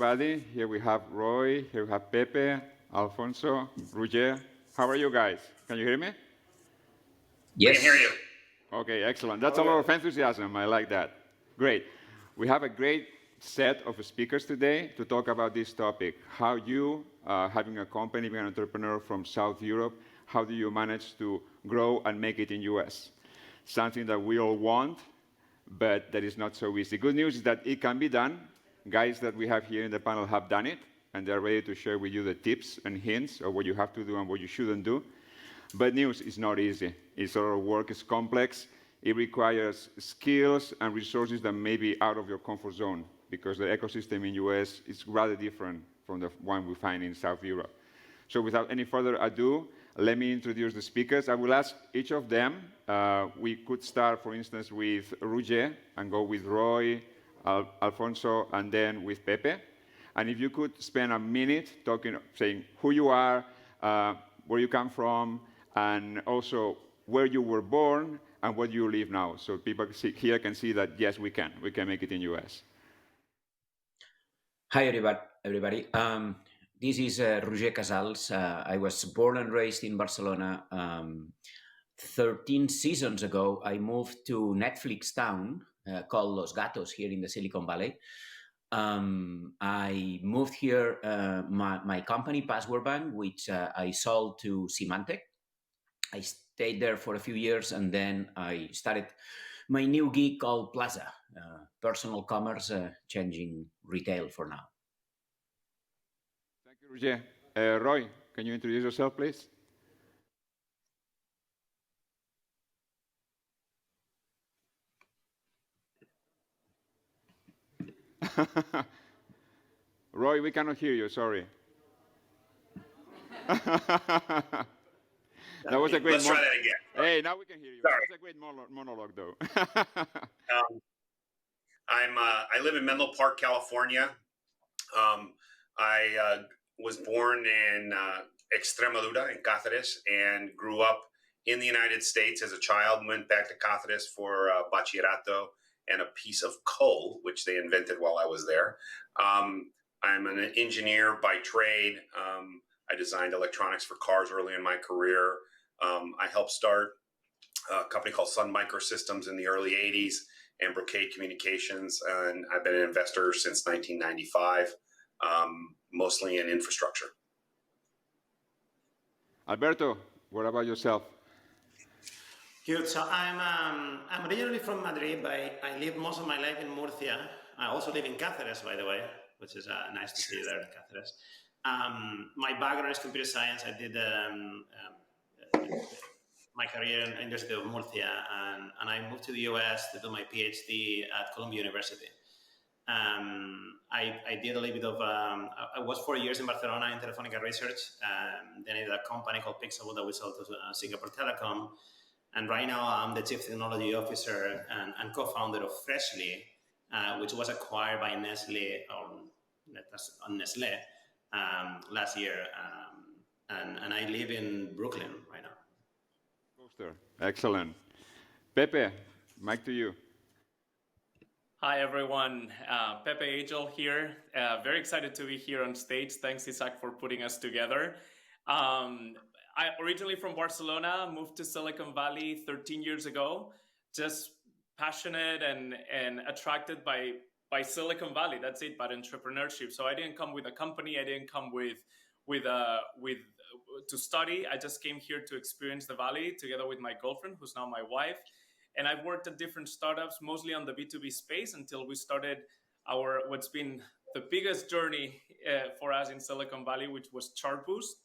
everybody. Here we have Roy, here we have Pepe, Alfonso, Roger. How are you guys? Can you hear me? Yes. We can hear you. Okay, excellent. That's a lot of enthusiasm. I like that. Great. We have a great set of speakers today to talk about this topic. How you, having a company, being an entrepreneur from South Europe, how do you manage to grow and make it in US? Something that we all want, but that is not so easy. Good news is that it can be done. Guys that we have here in the panel have done it, and they're ready to share with you the tips and hints of what you have to do and what you shouldn't do. Bad news is not easy. It's a lot of work, it's complex. It requires skills and resources that may be out of your comfort zone because the ecosystem in US is rather different from the one we find in South Europe. So without any further ado, let me introduce the speakers. I will ask each of them. We could start, for instance, with Roger and go with Roy, Alfonso, and then with Pepe. And if you could spend a minute talking, saying who you are, where you come from, and also where you were born and where you live now. So people here can see that, yes, we can make it in US. Hi, everybody. This is Roger Casals. I was born and raised in Barcelona. 13 seasons ago, I moved to Netflix town called Los Gatos here in the Silicon Valley. I moved here, my company, Password Bank, which I sold to Symantec. I stayed there for a few years, and then I started my new gig called Plaza, personal commerce, changing retail for now. Thank you, Roger. Roy, can you introduce yourself, please? Roy, we cannot hear you, sorry. That was a great Let's try that again. Hey, now we can hear you. Sorry. That was a great monologue, though. I live in Menlo Park, California. I was born in Extremadura, in Cáceres, and grew up in the United States as a child. Went back to Cáceres for bachillerato and a piece of coal, which they invented while I was there. I'm an engineer by trade. I designed electronics for cars early in my career. I helped start a company called Sun Microsystems in the early 80s and Brocade Communications, and I've been an investor since 1995, mostly in infrastructure. Alberto, what about yourself? Good. So I'm originally from Madrid, but I lived most of my life in Murcia. I also live in Cáceres, by the way, which is nice to see you there in Cáceres. My background is computer science. I did my career in the University of Murcia, and I moved to the US to do my PhD at Columbia University. I did a little bit of, I was 4 years in Barcelona in Telefonica Research, then I did a company called Pixel that we sold to Singapore Telecom. And right now I'm the Chief Technology Officer and co-founder of Freshly, which was acquired by Nestle, last year. And I live in Brooklyn right now. Excellent. Pepe, mic to you. Hi, everyone. Pepe Agel here. Very excited to be here on stage. Thanks, Isaac, for putting us together. I originally from Barcelona, moved to Silicon Valley 13 years ago. Just passionate and attracted by Silicon Valley. That's it, but entrepreneurship. So I didn't come with a company. I didn't come with to study. I just came here to experience the Valley together with my girlfriend, who's now my wife. And I've worked at different startups, mostly on the B2B space, until we started what's been the biggest journey for us in Silicon Valley, which was Chartboost.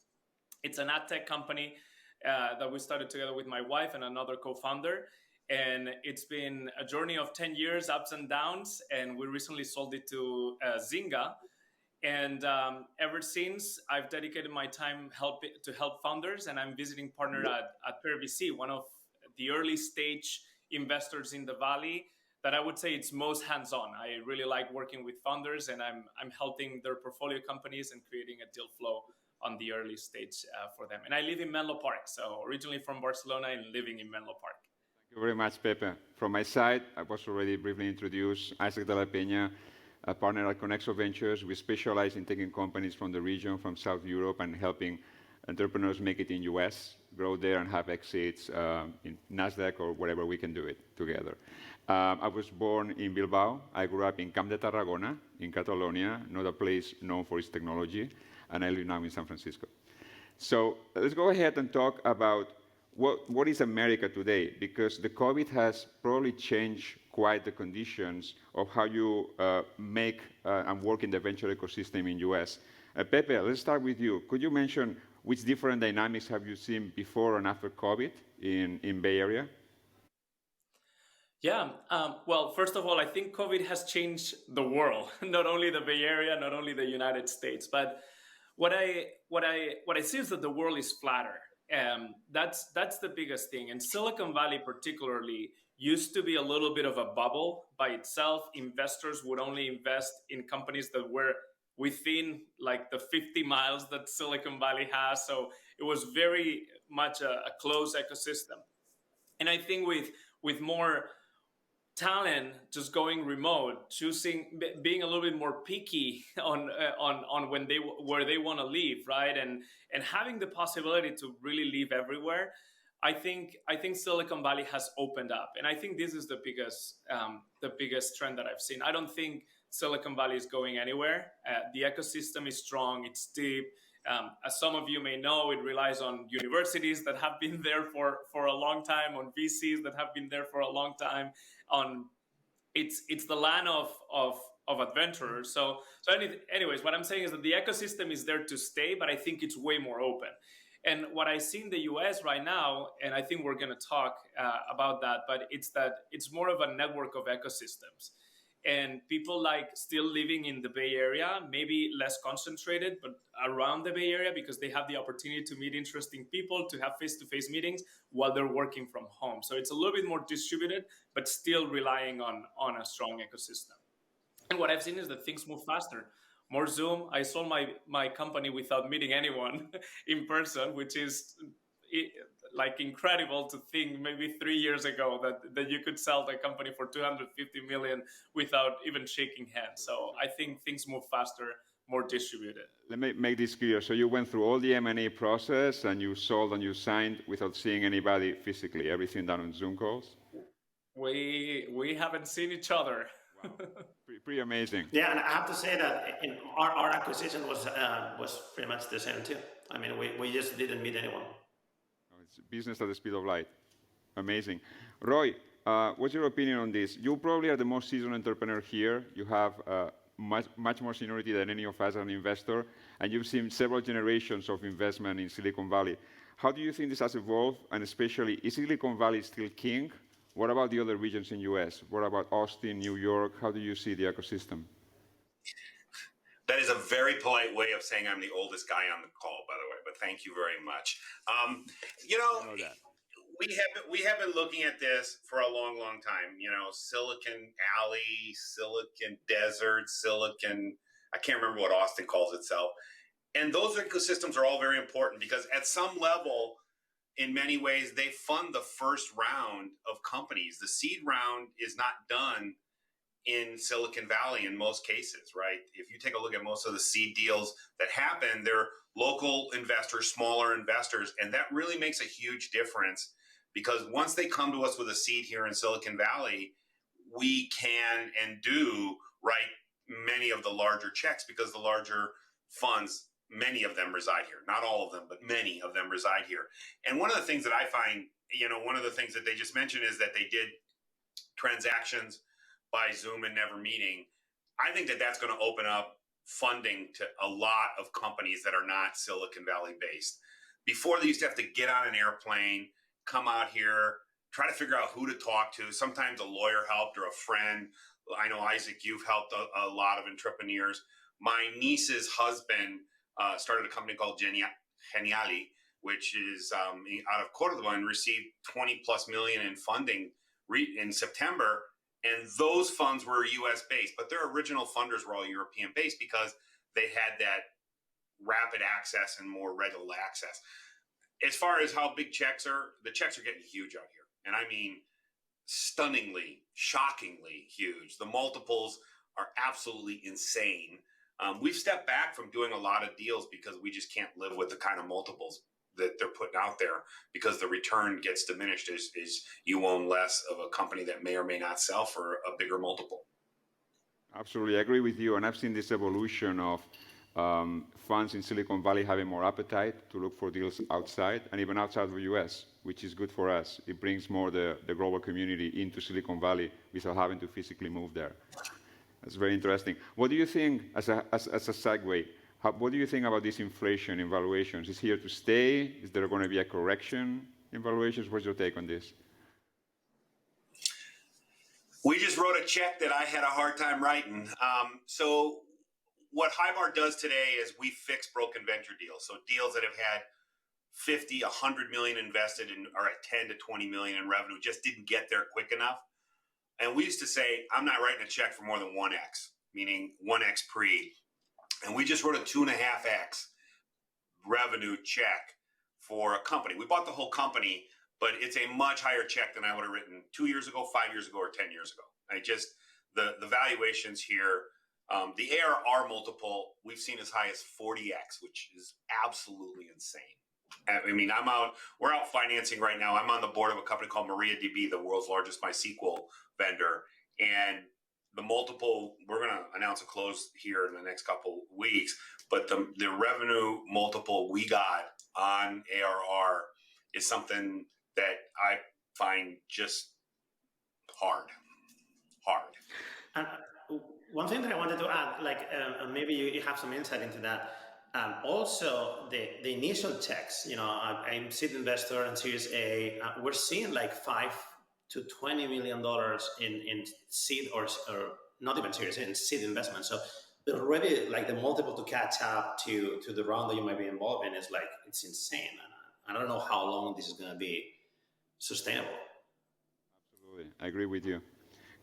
It's an ad tech company that we started together with my wife and another co-founder. And it's been a journey of 10 years, ups and downs. And we recently sold it to Zynga. And ever since, I've dedicated my time to help founders. And I'm visiting partner at Pear VC, one of the early stage investors in the Valley that I would say it's most hands-on. I really like working with founders, and I'm helping their portfolio companies and creating a deal flow on the early stage for them. And I live in Menlo Park, so originally from Barcelona and living in Menlo Park. Thank you very much, Pepe. From my side, I was already briefly introduced, Isaac de la Peña. a partner at Conexo Ventures. We specialize in taking companies from the region, from South Europe, and helping entrepreneurs make it in US, grow there, and have exits in NASDAQ or wherever we can do it together. I was born in Bilbao. I grew up in Camp de Tarragona, in Catalonia, not a place known for its technology, and I live now in San Francisco. So let's go ahead and talk about what is America today, because the COVID has probably changed quite the conditions of how you make and work in the venture ecosystem in US. Pepe, let's start with you. Could you mention which different dynamics have you seen before and after COVID in Bay Area? Yeah. Well, first of all, I think COVID has changed the world, not only the Bay Area, not only the United States. But what I see is that the world is flatter. That's the biggest thing. And Silicon Valley, particularly, used to be a little bit of a bubble by itself. Investors would only invest in companies that were within like the 50 miles that Silicon Valley has. So it was very much a closed ecosystem. And I think with more talent just going remote, being a little bit more picky on where they want to live, right? And having the possibility to really live everywhere. I think Silicon Valley has opened up, and I think this is the biggest trend that I've seen. I don't think Silicon Valley is going anywhere. The ecosystem is strong. It's deep. As some of you may know, it relies on universities that have been there for a long time, on VCs that have been there for a long time. It's the land of adventurers. So anyways, what I'm saying is that the ecosystem is there to stay, but I think it's way more open. And what I see in the US right now, and I think we're going to talk about that, but it's more of a network of ecosystems. And people like still living in the Bay Area, maybe less concentrated, but around the Bay Area, because they have the opportunity to meet interesting people, to have face-to-face meetings while they're working from home. So it's a little bit more distributed, but still relying on a strong ecosystem. And what I've seen is that things move faster. More Zoom. I sold my company without meeting anyone in person, which is like incredible to think maybe 3 years ago that you could sell the company for 250 million without even shaking hands. So I think things move faster, more distributed. Let me make this clear. So you went through all the M&A process and you sold and you signed without seeing anybody physically, everything done on Zoom calls? We haven't seen each other. Wow. Pretty amazing. Yeah, and I have to say that our acquisition was pretty much the same too. I mean, we just didn't meet anyone. It's business at the speed of light. Amazing. Roy, what's your opinion on this? You probably are the most seasoned entrepreneur here. You have much more seniority than any of us as an investor, and you've seen several generations of investment in Silicon Valley. How do you think this has evolved, and especially, is Silicon Valley still king? What about the other regions in US? What about Austin, New York? How do you see the ecosystem? That is a very polite way of saying I'm the oldest guy on the call, by the way, but thank you very much. We have been looking at this for a long, long time. You know, Silicon Alley, Silicon Desert, I can't remember what Austin calls itself. And those ecosystems are all very important because at some level, in many ways, they fund the first round of companies. The seed round is not done in Silicon Valley in most cases, right? If you take a look at most of the seed deals that happen, they're local investors, smaller investors, and that really makes a huge difference because once they come to us with a seed here in Silicon Valley, we can and do write many of the larger checks because the larger funds, many of them reside here. Not all of them, but many of them reside here. And one of the things that I find, one of the things that they just mentioned is that they did transactions by Zoom and never meeting. I think that that's going to open up funding to a lot of companies that are not Silicon Valley based. Before, they used to have to get on an airplane, come out here, try to figure out who to talk to. Sometimes a lawyer helped or a friend. I know, Isaac, you've helped a lot of entrepreneurs. My niece's husband started a company called Geniali, which is out of Cordoba, and received 20 plus million in funding in September. And those funds were US based, but their original funders were all European based because they had that rapid access and more regular access. As far as how big checks are, the checks are getting huge out here. And I mean, stunningly, shockingly huge. The multiples are absolutely insane. We've stepped back from doing a lot of deals because we just can't live with the kind of multiples that they're putting out there, because the return gets diminished as you own less of a company that may or may not sell for a bigger multiple. Absolutely, I agree with you. And I've seen this evolution of funds in Silicon Valley having more appetite to look for deals outside and even outside of the US, which is good for us. It brings more the global community into Silicon Valley without having to physically move there. That's very interesting. What do you think, as a segue, what do you think about this inflation in valuations? Is it here to stay? Is there going to be a correction in valuations? What's your take on this? We just wrote a check that I had a hard time writing. So what Highbar does today is we fix broken venture deals. So deals that have had 50, 100 million invested and are at 10 to 20 million in revenue just didn't get there quick enough. And we used to say, I'm not writing a check for more than 1x, meaning 1x pre. And we just wrote a 2.5x revenue check for a company. We bought the whole company, but it's a much higher check than I would have written 2 years ago, 5 years ago, or 10 years ago. The valuations here, the ARR multiple we've seen as high as 40x, which is absolutely insane. I mean, we're out financing right now. I'm on the board of a company called MariaDB, the world's largest MySQL vendor. And the multiple, we're going to announce a close here in the next couple weeks, but the revenue multiple we got on ARR is something that I find just hard. And one thing that I wanted to add, maybe you have some insight into that. Also, the initial checks, I'm seed investor and Series A. We're seeing like $5 to $20 million in seed or not even Series A, in seed investment. So already, like, the multiple to catch up to the round that you might be involved in is like, it's insane. And I don't know how long this is going to be sustainable. Absolutely, I agree with you.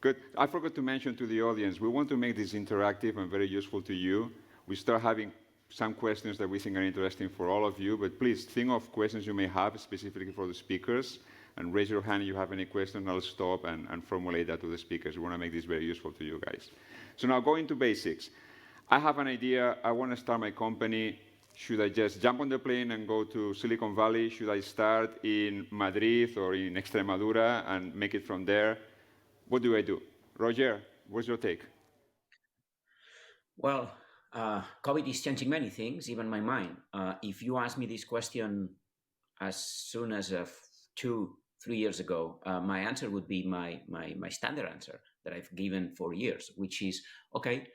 Good. I forgot to mention to the audience, we want to make this interactive and very useful to you. We start having some questions that we think are interesting for all of you, but please think of questions you may have specifically for the speakers, and raise your hand if you have any questions. I'll stop and formulate that to the speakers. We want to make this very useful to you guys. So now going to basics. I have an idea. I want to start my company. Should I just jump on the plane and go to Silicon Valley? Should I start in Madrid or in Extremadura and make it from there? What do I do? Roger, what's your take? Well, COVID is changing many things, even my mind. If you ask me this question as soon as 2-3 years ago, my answer would be my standard answer that I've given for years, which is, okay,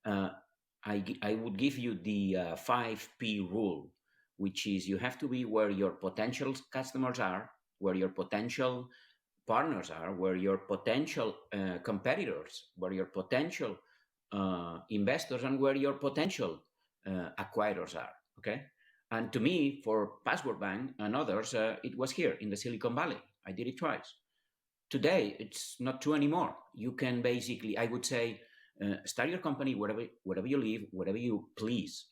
I would give you the 5P rule, which is you have to be where your potential customers are, where your potential partners are, where your potential competitors, where your potential investors, and where your potential acquirers are, okay? And to me, for Password Bank and others, it was here in the Silicon Valley. I did it twice. Today, it's not true anymore. You can basically, I would say, start your company wherever you live, wherever you please.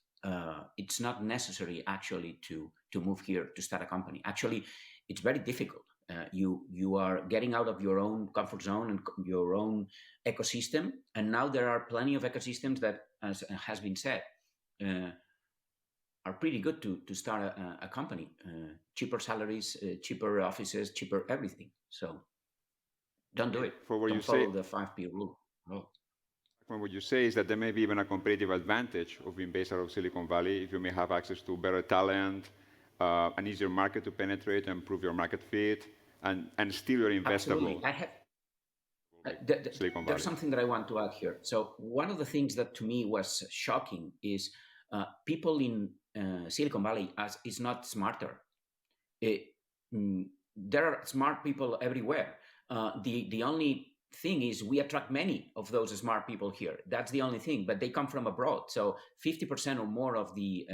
It's not necessary, actually, to move here to start a company. Actually, it's very difficult. You are getting out of your own comfort zone and your own ecosystem. And now there are plenty of ecosystems that, as has been said, are pretty good to start a company. Cheaper salaries, cheaper offices, cheaper everything. So don't do it. For what don't you follow say, the 5P rule. No. From what you say is that there may be even a competitive advantage of being based out of Silicon Valley if you may have access to better talent, an easier market to penetrate and prove your market fit, and still you're investable. Absolutely. I have. There's something that I want to add here. So one of the things that to me was shocking is people in Silicon Valley is not smarter. There are smart people everywhere. The only thing is we attract many of those smart people here. That's the only thing, but they come from abroad. So 50% or more of the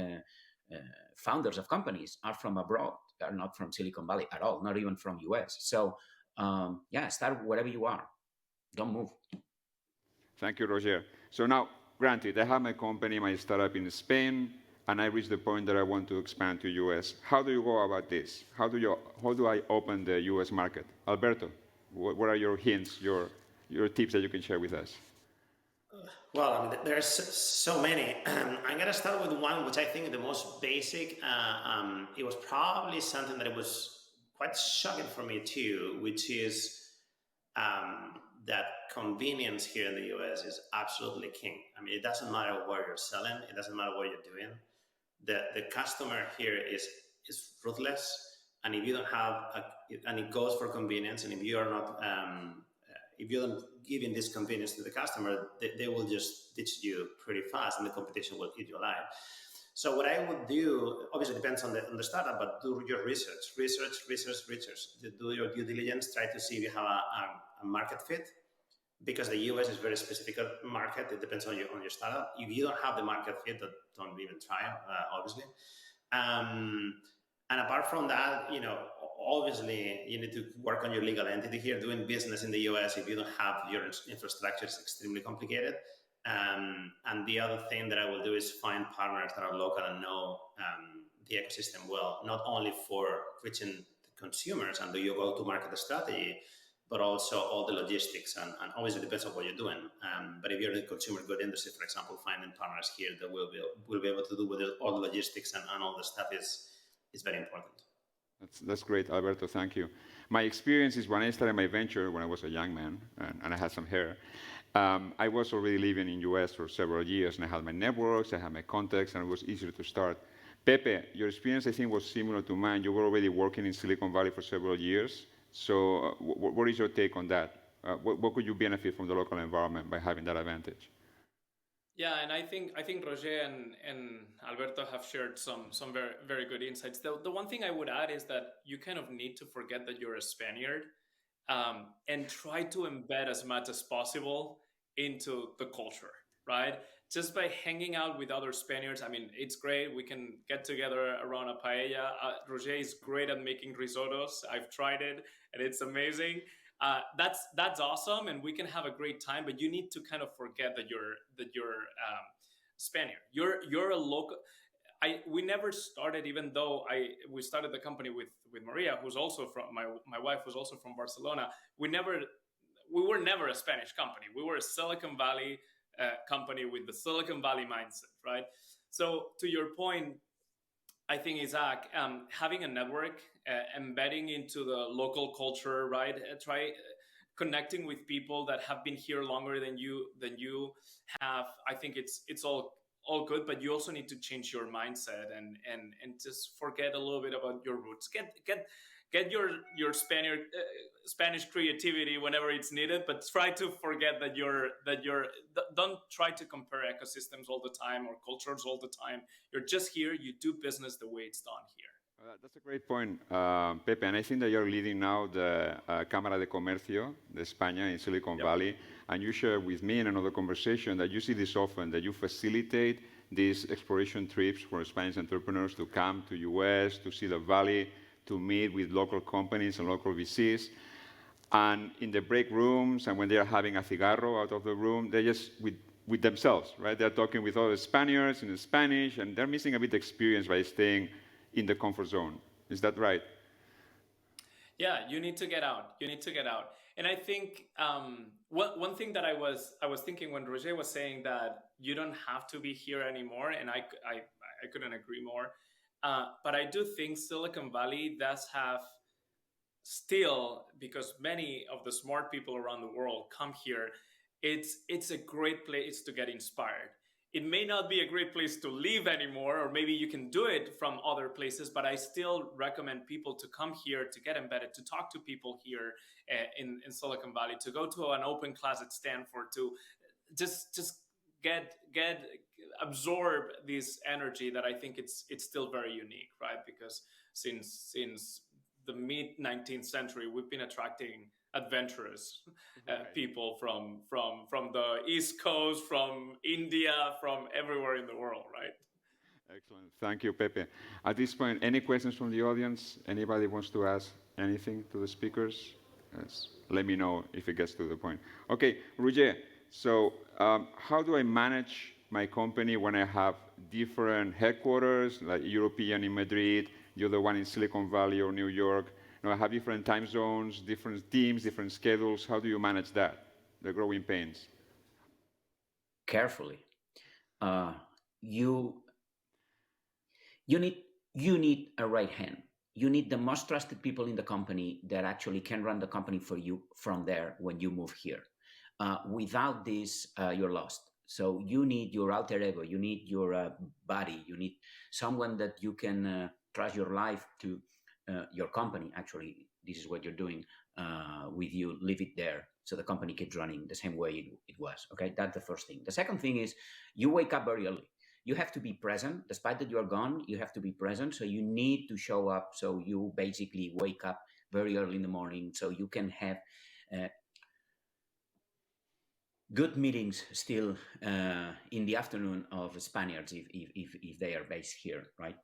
founders of companies are from abroad. They're not from Silicon Valley at all, not even from US. So start wherever you are. Don't move. Thank you, Roger. So now, granted, I have my company, my startup in Spain, and I reached the point that I want to expand to US. How do you go about this? How do I open the US market? Alberto, what are your hints, your tips that you can share with us? Well, I mean, there's so many. I'm gonna start with one which I think the most basic. It was probably something that it was quite shocking for me too, which is that convenience here in the US is absolutely king. I mean, it doesn't matter what you're selling, it doesn't matter what you're doing. The customer here is ruthless, and if you don't have and it goes for convenience, and if you are not if you don't give in this convenience to the customer, they will just ditch you pretty fast, and the competition will eat you alive. So what I would do, obviously, depends on the startup, but do your research. Do your due diligence. Try to see if you have a market fit, because the US is a very specific market. It depends on your startup. If you don't have the market fit, don't even try, obviously. And apart from that, obviously you need to work on your legal entity here. Doing business in the US, if you don't have your infrastructure, is extremely complicated. And the other thing that I will do is find partners that are local and know the ecosystem well, not only for reaching the consumers and do your go-to-market strategy, but also all the logistics, and obviously it depends on what you're doing. But if you're in the consumer good industry, for example, finding partners here that will be able to do with all the logistics and all the stuff is very important. That's great, Alberto. Thank you. My experience is when I started my venture when I was a young man and I had some hair. I was already living in US for several years, and I had my networks, I had my contacts, and it was easier to start. Pepe, your experience, I think, was similar to mine. You were already working in Silicon Valley for several years. So what is your take on that? What could you benefit from the local environment by having that advantage? Yeah, and I think Roger and Alberto have shared some very, very good insights. The one thing I would add is that you kind of need to forget that you're a Spaniard, and try to embed as much as possible into the culture, right? Just by hanging out with other Spaniards. I mean, it's great. We can get together around a paella. Roger is great at making risottos. I've tried it, and it's amazing. That's awesome, and we can have a great time. But you need to kind of forget that you're Spaniard. You're a local. We never started, even though we started the company with Maria, who's also from my wife, was also from Barcelona. We were never a Spanish company. We were a Silicon Valley company with the Silicon Valley mindset, right? So to your point, I think, Isaac, having a network, embedding into the local culture, right? Try connecting with people that have been here longer than you have. I think it's all good, but you also need to change your mindset and just forget a little bit about your roots. Get your Spanish creativity whenever it's needed, but try to forget that don't try to compare ecosystems all the time or cultures all the time. You're just here. You do business the way it's done here. That's a great point, Pepe. And I think that you're leading now the Cámara de Comercio de España in Silicon Valley. And you shared with me in another conversation that you see this often, that you facilitate these exploration trips for Spanish entrepreneurs to come to US, to see the valley, to meet with local companies and local VCs. And in the break rooms, and when they are having a cigarro out of the room, they're just with themselves, right? They're talking with other Spaniards in Spanish, and they're missing a bit of experience by staying in the comfort zone. Is that right? Yeah, you need to get out. And I think one thing that I was thinking when Roger was saying that you don't have to be here anymore, and I couldn't agree more. But I do think Silicon Valley does have still, because many of the smart people around the world come here, it's a great place to get inspired. It may not be a great place to live anymore, or maybe you can do it from other places, but I still recommend people to come here, to get embedded, to talk to people here in Silicon Valley, to go to an open class at Stanford, to just absorb this energy that I think it's still very unique, right? Because since the mid 19th century, we've been attracting adventurous people from the East Coast, from India, from everywhere in the world, right? Excellent. Thank you, Pepe. At this point, any questions from the audience? Anybody wants to ask anything to the speakers? Yes. Let me know if it gets to the point. Okay, Roger, so how do I manage my company when I have different headquarters, like European in Madrid, the other one in Silicon Valley or New York? I have different time zones, different teams, different schedules. How do you manage that, the growing pains? carefully. You you need a right hand. You need the most trusted people in the company that actually can run the company for you from there when you move here. Without this, you're lost. So you need your alter ego. You need your buddy. You need someone that you can trust your life to. Your company, actually, this is what you're doing with you. Leave it there so the company keeps running the same way it was. Okay, that's the first thing. The second thing is you wake up very early. You have to be present despite that you're gone. You have to be present, so you need to show up. So you basically wake up very early in the morning so you can have uh, good meetings still in the afternoon of Spaniards if they are based here, right?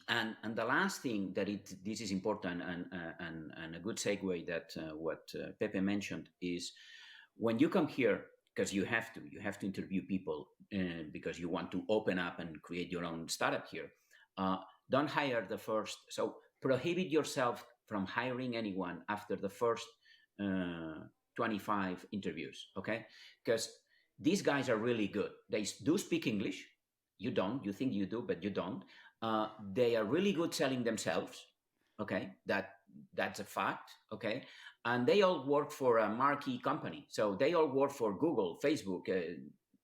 And the last thing that this is important and a good segue that what Pepe mentioned is when you come here, because you have to interview people because you want to open up and create your own startup here. Don't hire the first. So prohibit yourself from hiring anyone after the first 25 interviews, okay? Because these guys are really good. They do speak English. You don't. You think you do, but you don't. They are really good selling themselves. Okay, that's a fact. Okay, and they all work for a marquee company, so they all work for Google, Facebook,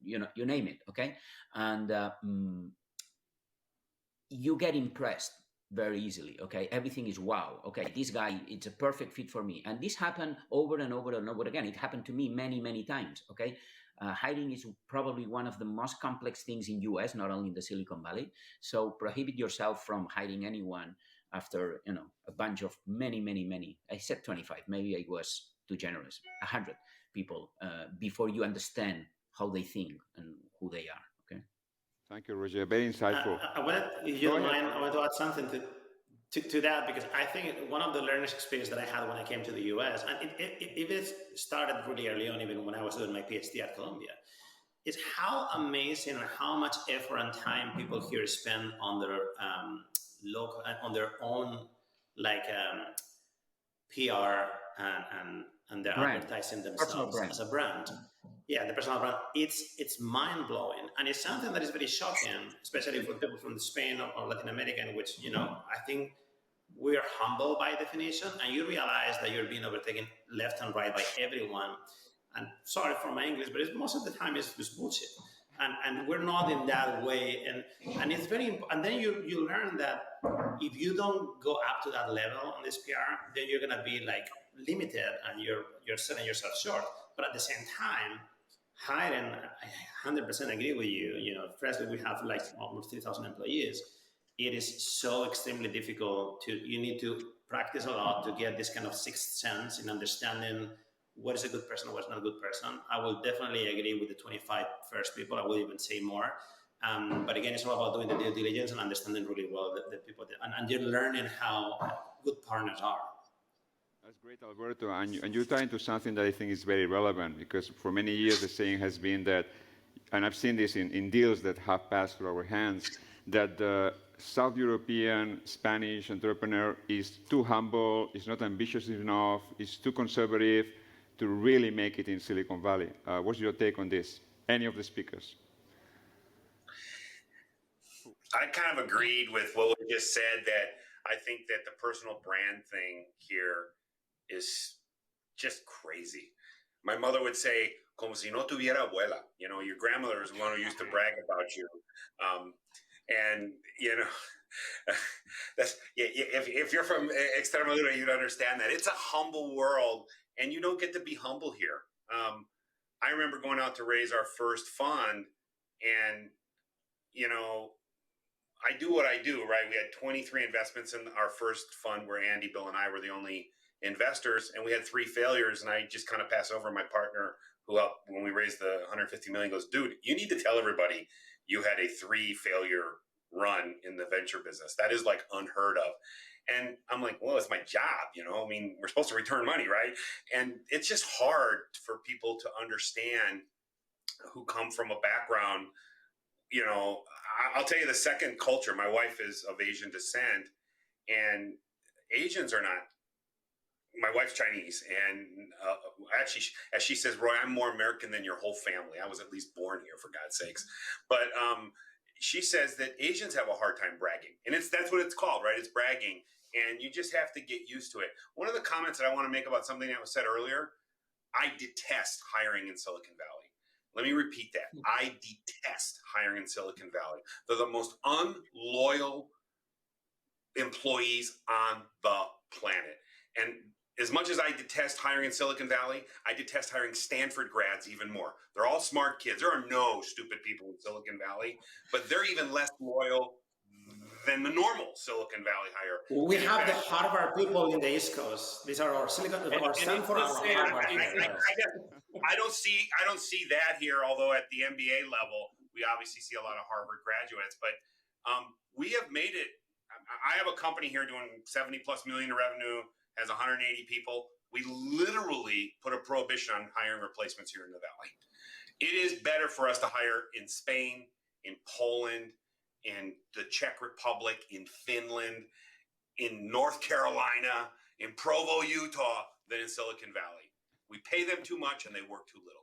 you name it. Okay, and you get impressed very easily. Okay, everything is wow. Okay, this guy, it's a perfect fit for me, and this happened over and over and over again. It happened to me many times. Okay. Hiring is probably one of the most complex things in US, not only in the Silicon Valley. So prohibit yourself from hiring anyone after a bunch of many. I said 25, maybe I was too generous. 100 people before you understand how they think and who they are. Okay. Thank you, Roger. Very insightful. I wanted, if you don't mind, I want to add something to that, because I think one of the learning experience that I had when I came to the US, and it started really early on, even when I was doing my PhD at Columbia, is how amazing and how much effort and time people here spend on their local, on their own, like PR and they're Brand. advertising themselves as a brand. Yeah, the personal brand. It's mind blowing, and it's something that is very shocking, especially for people from Spain or Latin America, in which I think we are humble by definition, and you realize that you're being overtaken left and right by everyone. And sorry for my English, but most of the time it's just bullshit. And we're not in that way, and it's very. And then you learn that if you don't go up to that level on this PR, then you're gonna be like limited, and you're selling yourself short. But at the same time, hiring, I 100% agree with you. Firstly, we have like almost 3,000 employees. It is so extremely difficult you need to practice a lot to get this kind of sixth sense in understanding what is a good person, what's not a good person. I will definitely agree with the 25 first people. I will even say more. But again, it's all about doing the due diligence and understanding really well the people and you're learning how good partners are. That's great, Alberto. And you're tying to something that I think is very relevant, because for many years the saying has been that, and I've seen this in deals that have passed through our hands, that the South European Spanish entrepreneur is too humble, is not ambitious enough, is too conservative to really make it in Silicon Valley. What's your take on this? Any of the speakers? I kind of agreed with what we just said, that I think that the personal brand thing here is just crazy. My mother would say, como si no tuviera abuela. Your grandmother is the one who used to brag about you. And, that's, if you're from Extremadura, you'd understand that. It's a humble world, and you don't get to be humble here. I remember going out to raise our first fund, and, I do what I do, right? We had 23 investments in our first fund where Andy, Bill, and I were the only investors, and we had 3 failures. And I just kind of pass over my partner who helped when we raised the 150 million, goes, dude, you need to tell everybody you had a 3 failure run in the venture business. That is like unheard of. And I'm like, well, it's my job, we're supposed to return money, right? And it's just hard for people to understand who come from a background, I'll tell you the second culture. My wife is of Asian descent, and Asians are not, my wife's Chinese, and actually, as she says, Roy, I'm more American than your whole family. I was at least born here, for God's sakes. But she says that Asians have a hard time bragging, and that's what it's called, right? It's bragging, and you just have to get used to it. One of the comments that I want to make about something that was said earlier, I detest hiring in Silicon Valley. Let me repeat that. I detest hiring in Silicon Valley. They're the most unloyal employees on the planet. And as much as I detest hiring in Silicon Valley, I detest hiring Stanford grads even more. They're all smart kids. There are no stupid people in SiliconValley, but they're even less loyal than the normal Silicon Valley hire. We have the Harvard people in the East Coast. These are our Stanford, our Harvard kids. I don't see that here. Although at the MBA level, we obviously see a lot of Harvard graduates. But we have made it. I have a company here doing 70+ million in revenue, has 180 people. We literally put a prohibition on hiring replacements here in the Valley. It is better for us to hire in Spain, in Poland, in the Czech Republic, in Finland, in North Carolina, in Provo, Utah, than in Silicon Valley. We pay them too much and they work too little.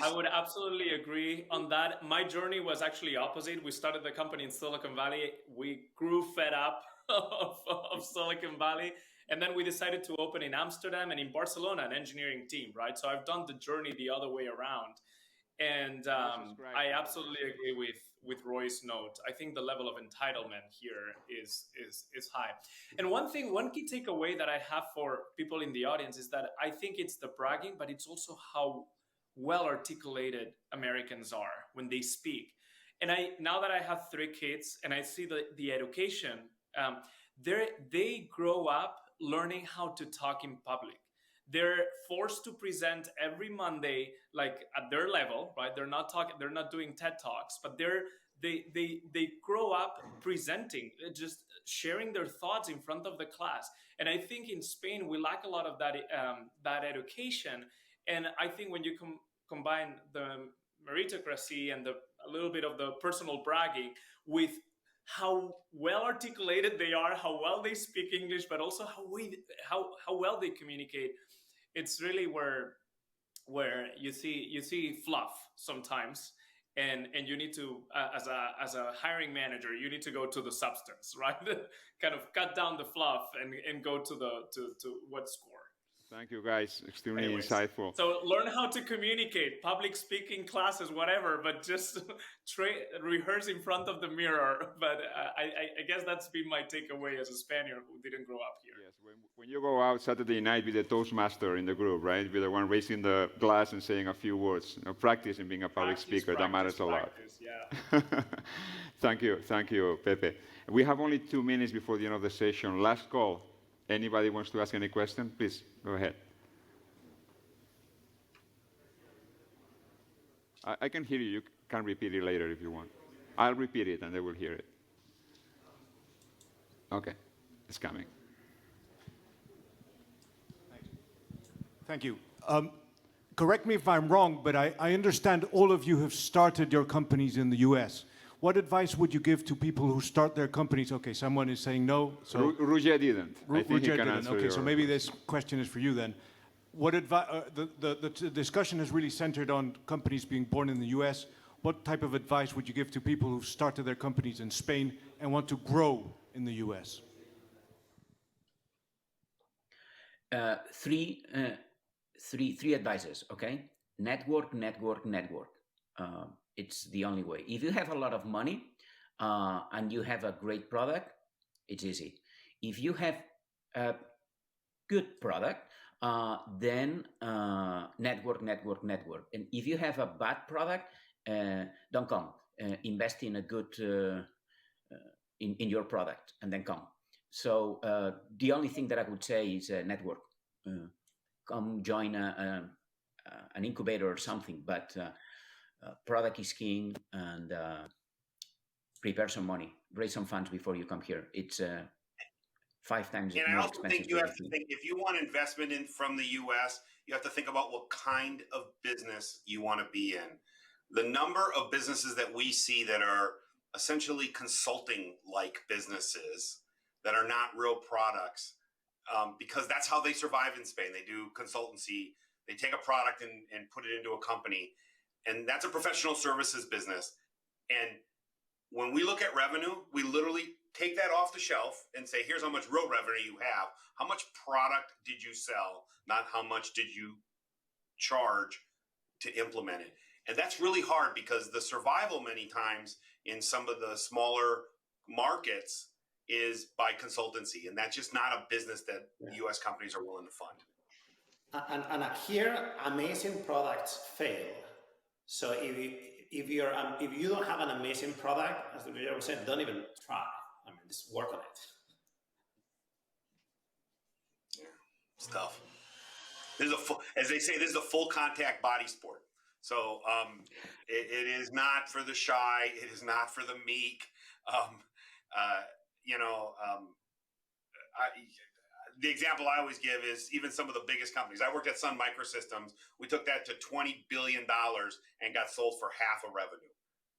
I would absolutely agree on that. My journey was actually opposite. We started the company in Silicon Valley. We grew fed up of Silicon Valley. And then we decided to open in Amsterdam and in Barcelona, an engineering team, right? So I've done the journey the other way around. And I absolutely agree with Roy's note. I think the level of entitlement here is high. And one key takeaway that I have for people in the audience is that I think it's the bragging, but it's also how well articulated Americans are when they speak. And now that I have 3 kids and I see the education, they grow up learning how to talk in public. They're forced to present every Monday, like at their level, right? They're not doing TED Talks, but they grow up presenting, just sharing their thoughts in front of the class. And I think in Spain we lack a lot of that education. And I think when you combine the meritocracy and a little bit of the personal bragging with how well articulated they are, how well they speak English, but also how well they communicate, it's really where you see fluff sometimes. And you need to, as a hiring manager, you need to go to the substance, right? Kind of cut down the fluff and go to what score. Thank you, guys. Extremely insightful. So learn how to communicate, public speaking classes, whatever, but just rehearse in front of the mirror. But I guess that's been my takeaway as a Spaniard who didn't grow up here. Yes, when you go out Saturday night, be the Toastmaster in the group, right? Be the one raising the glass and saying a few words. Practice in being a public speaker. That matters a lot. Yeah. Thank you, Pepe. We have only 2 minutes before the end of the session. Last call. Anybody wants to ask any question? Please, go ahead. I can hear you. You can repeat it later if you want. I'll repeat it and they will hear it. Okay, it's coming. Thank you. Correct me if I'm wrong, but I understand all of you have started your companies in the US. What advice would you give to people who start their companies? Okay, someone is saying no. So Roger didn't. I think he can answer. Okay, so maybe this question is for you then. What advice? The discussion has really centered on companies being born in the US. What type of advice would you give to people who've started their companies in Spain and want to grow in the US? Three advices. Okay, network. It's the only way. If you have a lot of money and you have a great product, it's easy. If you have a good product, then network. And if you have a bad product, don't come. Invest in a good in your product and then come. So the only thing that I would say is network. Come join an incubator or something, but product is king, and prepare some money, raise some funds before you come here. It's 5 times more expensive. And I also think you have to think, if you want investment in from the US, you have to think about what kind of business you want to be in. The number of businesses that we see that are essentially consulting-like businesses that are not real products, because that's how they survive in Spain. They do consultancy. They take a product and put it into a company, and that's a professional services business. And when we look at revenue, we literally take that off the shelf and say, here's how much real revenue you have. How much product did you sell? Not how much did you charge to implement it. And that's really hard because the survival many times in some of the smaller markets is by consultancy. And that's just not a business that US companies are willing to fund. And here, amazing products fail. So if you don't have an amazing product, as the video said, don't even try. I mean, just work on it. Yeah, it's tough. This is as they say, this is a full contact body sport. So it is not for the shy. It is not for the meek. The example I always give is even some of the biggest companies. I worked at Sun Microsystems. We took that to $20 billion and got sold for half of revenue.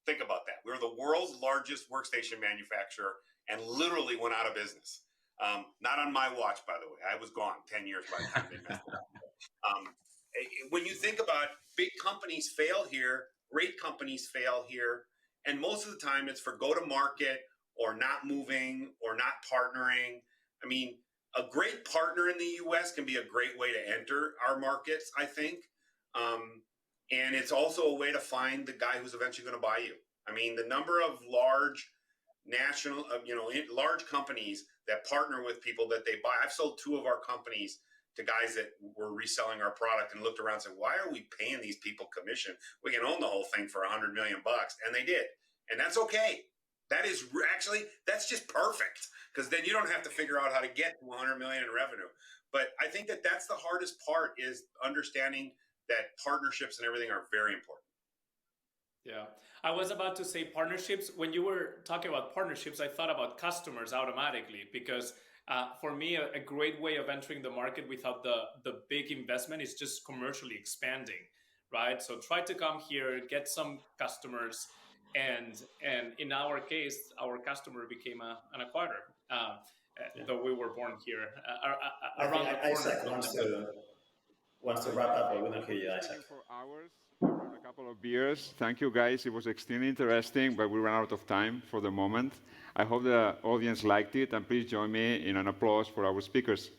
Think about that. We were the world's largest workstation manufacturer and literally went out of business. Not on my watch, by the way. I was gone 10 years by the time they messed it up. When you think about big companies fail here, great companies fail here, and most of the time it's for go-to-market or not moving or not partnering. I mean, a great partner in the U.S. can be a great way to enter our markets, I think. And it's also a way to find the guy who's eventually going to buy you. I mean, the number of large national, large companies that partner with people that they buy. I've sold 2 of our companies to guys that were reselling our product and looked around and said, why are we paying these people commission? We can own the whole thing for $100 million. And they did. And that's okay. That's just perfect, because then you don't have to figure out how to get to 100 million in revenue. But I think that that's the hardest part, is understanding that partnerships and everything are very important. Yeah, I was about to say partnerships. When you were talking about partnerships, I thought about customers automatically, because for me, a great way of entering the market without the big investment is just commercially expanding, right? So try to come here, get some customers, and in our case, our customer became an acquirer, though we were born here. Around Isaac wants to wrap up, but we don't hear you, Isaac. For hours, around a couple of beers. Thank you, guys. It was extremely interesting, but we ran out of time for the moment. I hope the audience liked it, and please join me in an applause for our speakers.